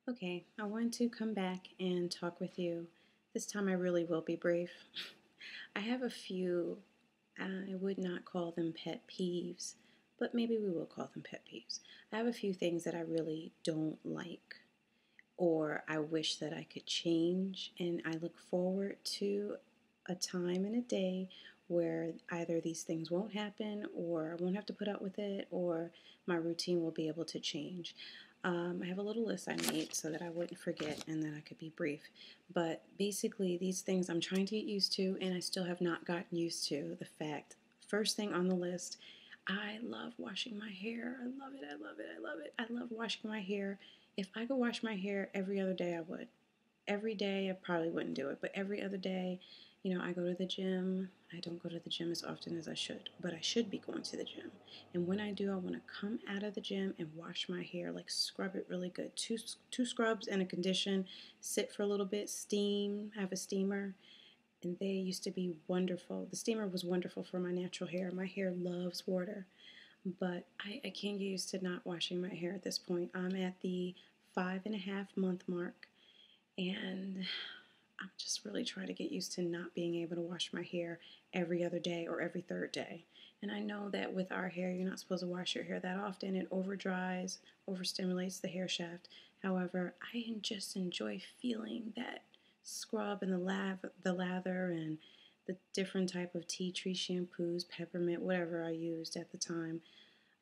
Okay, I want to come back and talk with you. This time I really will be brief. I have a few, I would not call them pet peeves, but maybe we will call them pet peeves. I have a few things that I really don't like or I wish that I could change, and I look forward to a time and a day where either these things won't happen or I won't have to put up with it or my routine will be able to change. I have a little list I made so that I wouldn't forget and that I could be brief. But basically, these things I'm trying to get used to, and I still have not gotten used to the fact. First thing on the list, I love washing my hair. I love it. I love it. I love it. I love washing my hair. If I could wash my hair every other day, I would. Every day, I probably wouldn't do it, but every other day, I go to the gym. I don't go to the gym as often as I should, but I should be going to the gym. And when I do, I want to come out of the gym and wash my hair, like scrub it really good. Two scrubs and a condition, sit for a little bit, steam, have a steamer, and they used to be wonderful. The steamer was wonderful for my natural hair. My hair loves water, but I can't get used to not washing my hair at this point. I'm at the 5.5 month mark, and I'm just really trying to get used to not being able to wash my hair every other day or every third day. And I know that with our hair, you're not supposed to wash your hair that often. It over dries, overstimulates the hair shaft. However, I just enjoy feeling that scrub and the lather and the different type of tea tree shampoos, peppermint, whatever I used at the time.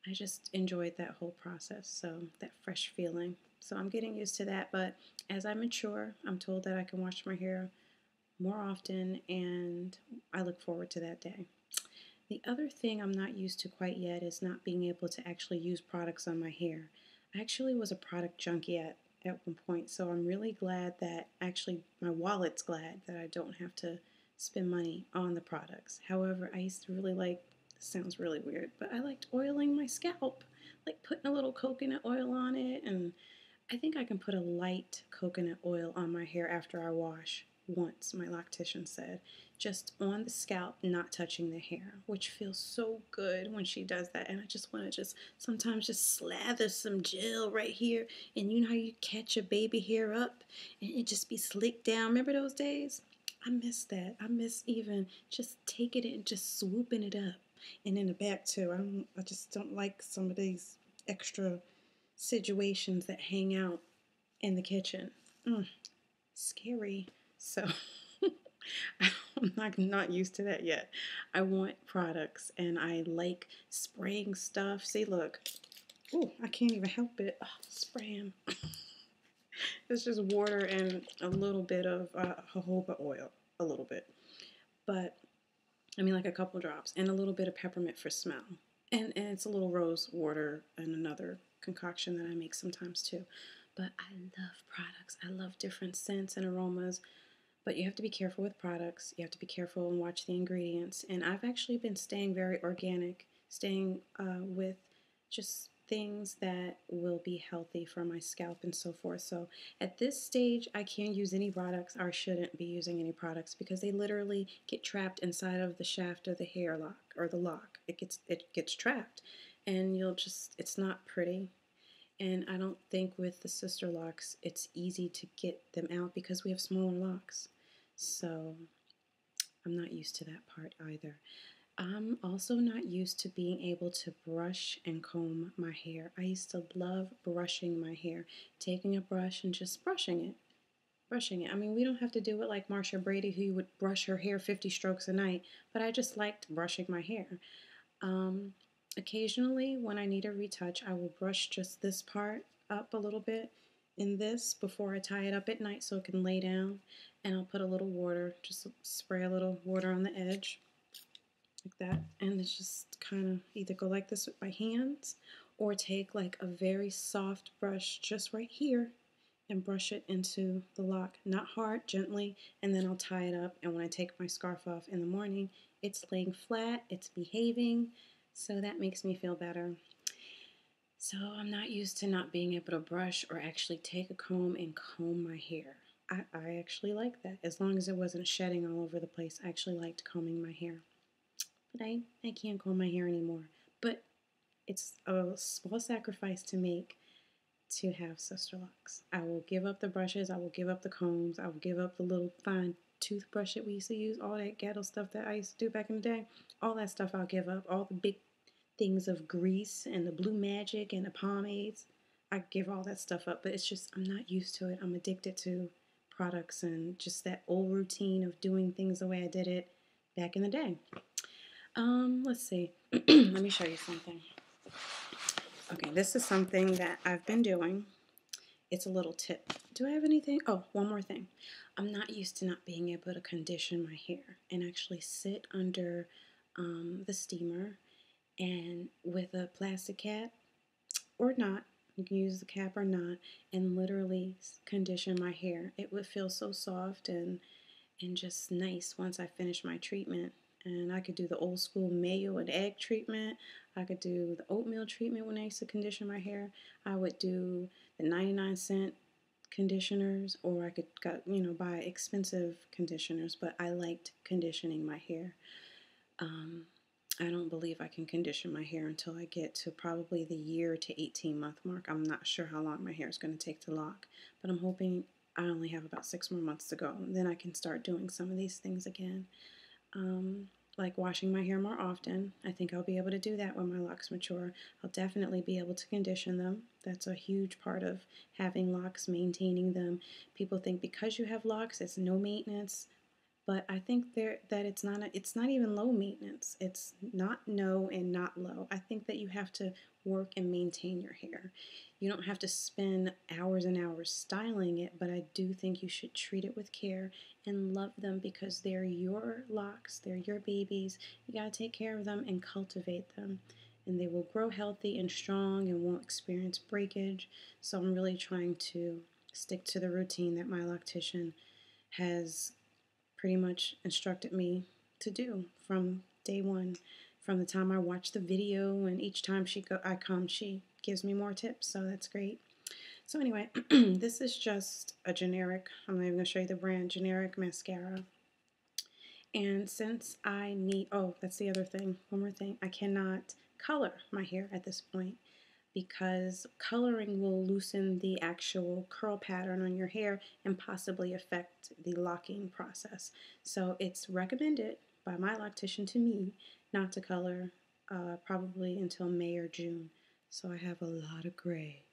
I just enjoyed that whole process, so that fresh feeling. So I'm getting used to that, but as I mature, I'm told that I can wash my hair more often, and I look forward to that day. The other thing I'm not used to quite yet is not being able to actually use products on my hair. I actually was a product junkie at one point, so I'm really glad that actually my wallet's glad that I don't have to spend money on the products. However, I used to really like, this sounds really weird, but I liked oiling my scalp, like putting a little coconut oil on it, and I think I can put a light coconut oil on my hair after I wash once, my loctician said, just on the scalp, not touching the hair, which feels so good when she does that. And I just want to just sometimes just slather some gel right here. And you know how you catch a baby hair up and it just be slicked down. Remember those days? I miss that. I miss even just taking it and just swooping it up. And in the back too. I just don't like some of these extra situations that hang out in the kitchen. Scary. So I'm not used to that yet. I want products and I like spraying stuff. See, look. Oh, I can't even help it. Oh, spraying. It's just water and a little bit of jojoba oil. A little bit. But, I mean, like a couple drops. And a little bit of peppermint for smell. And it's a little rose water and another concoction that I make sometimes too. But I love products. I love different scents and aromas. But you have to be careful with products. You have to be careful and watch the ingredients. And I've actually been staying very organic, staying with just things that will be healthy for my scalp and so forth. So at this stage, I can't use any products or shouldn't be using any products because they literally get trapped inside of the shaft of the hair lock or the lock. It gets trapped, and it's not pretty. And I don't think with the sister locks it's easy to get them out because we have smaller locks. So I'm not used to that part either. I'm also not used to being able to brush and comb my hair. I used to love brushing my hair, taking a brush and just brushing it. Brushing it. I mean, we don't have to do it like Marsha Brady, who would brush her hair 50 strokes a night, but I just liked brushing my hair. Um, Occasionally, when I need a retouch, I will brush just this part up a little bit in this before I tie it up at night so it can lay down. And I'll put a little water, just spray a little water on the edge like that. And it's just kind of either go like this with my hands or take like a very soft brush just right here and brush it into the lock. Not hard, gently, and then I'll tie it up. And when I take my scarf off in the morning, it's laying flat, it's behaving, so that makes me feel better. So I'm not used to not being able to brush or actually take a comb and comb my hair. I actually like that. As long as it wasn't shedding all over the place, I actually liked combing my hair. But I can't comb my hair anymore. But it's a small sacrifice to make to have Sisterlocks. I will give up the brushes, I will give up the combs, I will give up the little fine toothbrush that we used to use, all that ghetto stuff that I used to do back in the day. All that stuff I'll give up. All the big things of grease and the blue magic and the pomades. I give all that stuff up, but it's just I'm not used to it. I'm addicted to products and just that old routine of doing things the way I did it back in the day. Let's see. Let me show you something. Okay, this is something that I've been doing. It's a little tip. Do I have anything? Oh, one more thing. I'm not used to not being able to condition my hair and actually sit under the steamer and with a plastic cap or not. You can use the cap or not, and literally condition my hair. It would feel so soft and just nice once I finish my treatment. And I could do the old school mayo and egg treatment. I could do the oatmeal treatment when I used to condition my hair. I would do the 99-cent conditioners, or I could buy expensive conditioners, but I liked conditioning my hair. I don't believe I can condition my hair until I get to probably the year to 18-month mark. I'm not sure how long my hair is going to take to lock, but I'm hoping I only have about 6 more months to go. Then I can start doing some of these things again. Like washing my hair more often. I think I'll be able to do that when my locks mature. I'll definitely be able to condition them. That's a huge part of having locks, maintaining them. People think because you have locks, it's no maintenance. But I think that it's not even low maintenance. It's not no and not low. I think that you have to work and maintain your hair. You don't have to spend hours and hours styling it, but I do think you should treat it with care and love them because they're your locks, they're your babies. You got to take care of them and cultivate them. And they will grow healthy and strong and won't experience breakage. So I'm really trying to stick to the routine that my loctician has pretty much instructed me to do from day one. From the time I watch the video, and each time I come, she gives me more tips, so that's great. So anyway, this is just a generic, I'm not even going to show you the brand, generic mascara. And since I need, oh, that's the other thing, one more thing, I cannot color my hair at this point because coloring will loosen the actual curl pattern on your hair and possibly affect the locking process. So it's recommended by my loctician to me not to color probably until May or June. So I have a lot of gray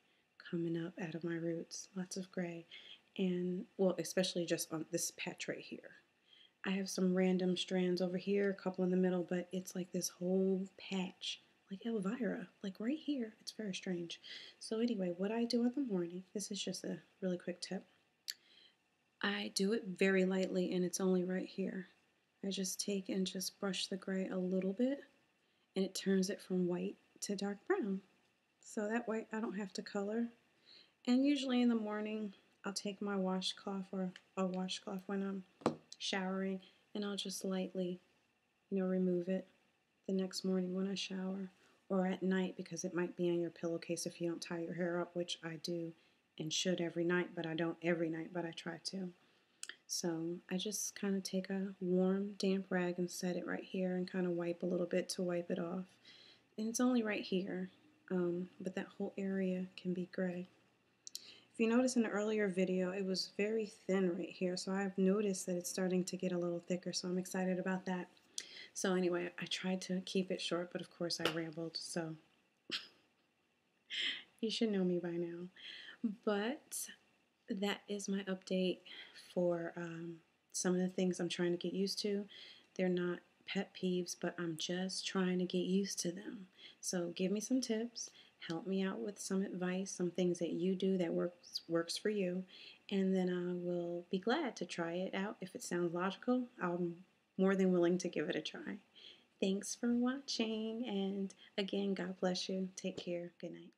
coming up out of my roots, lots of gray. And, well, especially just on this patch right here. I have some random strands over here, a couple in the middle, but it's like this whole patch, like Elvira, like right here. It's very strange. So anyway, what I do in the morning, this is just a really quick tip. I do it very lightly, and it's only right here. I just take and just brush the gray a little bit, and it turns it from white to dark brown. So that way I don't have to color. And usually in the morning, I'll take my washcloth or a washcloth when I'm showering, and I'll just lightly, remove it the next morning when I shower, or at night because it might be on your pillowcase if you don't tie your hair up, which I do and should every night, but I don't every night, but I try to. So I just kind of take a warm, damp rag and set it right here and kind of wipe a little bit to wipe it off. And it's only right here, but that whole area can be gray. If you notice in the earlier video, it was very thin right here, so I've noticed that it's starting to get a little thicker, so I'm excited about that. So anyway, I tried to keep it short, but of course I rambled, so you should know me by now. But that is my update for some of the things I'm trying to get used to. They're not pet peeves, but I'm just trying to get used to them. So give me some tips. Help me out with some advice, some things that you do that works for you, and then I will be glad to try it out. If it sounds logical, I'm more than willing to give it a try. Thanks for watching, and again, God bless you. Take care. Good night.